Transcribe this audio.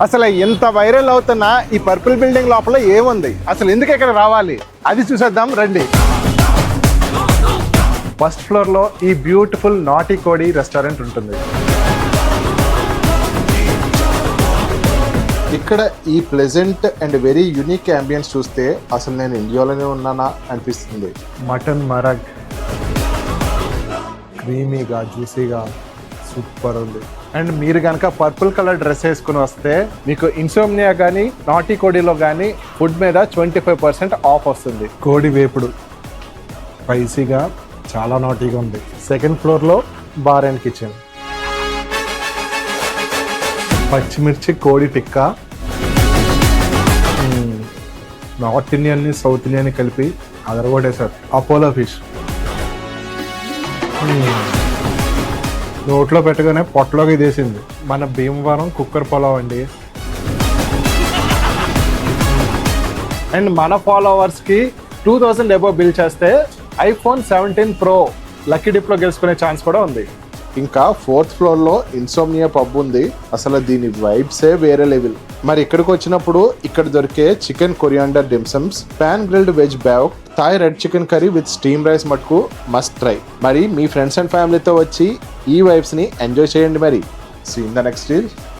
అసలు ఎంత వైరల్ అవుతున్నా ఈ పర్పుల్ బిల్డింగ్ లోపల ఏముంది, అసలు ఎందుకు ఇక్కడ రావాలి, అది చూసేద్దాం రండి. ఫస్ట్ ఫ్లోర్ లో ఈ బ్యూటిఫుల్ నాటి కోడి రెస్టారెంట్ ఉంటుంది. ఇక్కడ ఈ pleasant and very unique ambience చూస్తే అసలు నేను ఇండియాలోనే ఉన్నానా అనిపిస్తుంది. మటన్ మరగ్ క్రీమీగా జ్యూసీగా సూపర్ ఉంది. అండ్ మీరు కనుక పర్పుల్ కలర్ డ్రెస్ వేసుకుని వస్తే మీకు ఇన్సోమ్నియా కానీ నాటి కోడిలో కానీ ఫుడ్ మీద 25% ఆఫ్ వస్తుంది. కోడి వేపుడు స్పైసీగా చాలా నాటీగా ఉంది. సెకండ్ ఫ్లోర్లో బార్ అండ్ కిచెన్. పచ్చిమిర్చి కోడి టిక్కా, నార్త్ ఇండియన్ని సౌత్ ఇండియన్ని కలిపి అదరగొట్టేశారు. అపోలో ఫిష్ నోట్లో పెట్టగానే పొట్టలోకి తీసింది. మన భీమవరం కుక్కర్ పొలావ్ అండి. అండ్ మన ఫాలోవర్స్కి 2000 అబోవ్ బిల్ చేస్తే iPhone 17 Pro లక్కీ డిప్లో గెలుచుకునే ఛాన్స్ కూడా ఉంది. ఇంకా ఫోర్త్ ఫ్లోర్లో ఇన్సోమ్నియా పబ్ ఉంది. అసలు దీని వైబ్సే వేరే లెవెల్. మరి ఇక్కడికి వచ్చినప్పుడు ఇక్కడ దొరికే chicken coriander dim sums, pan grilled veg bao, Thai red chicken curry with steam rice మటుకు మస్ట్ ట్రై. మరి మీ ఫ్రెండ్స్ అండ్ ఫ్యామిలీతో వచ్చి ఈ వైబ్స్ని ఎంజాయ్ చేయండి. మరి see in the next reel.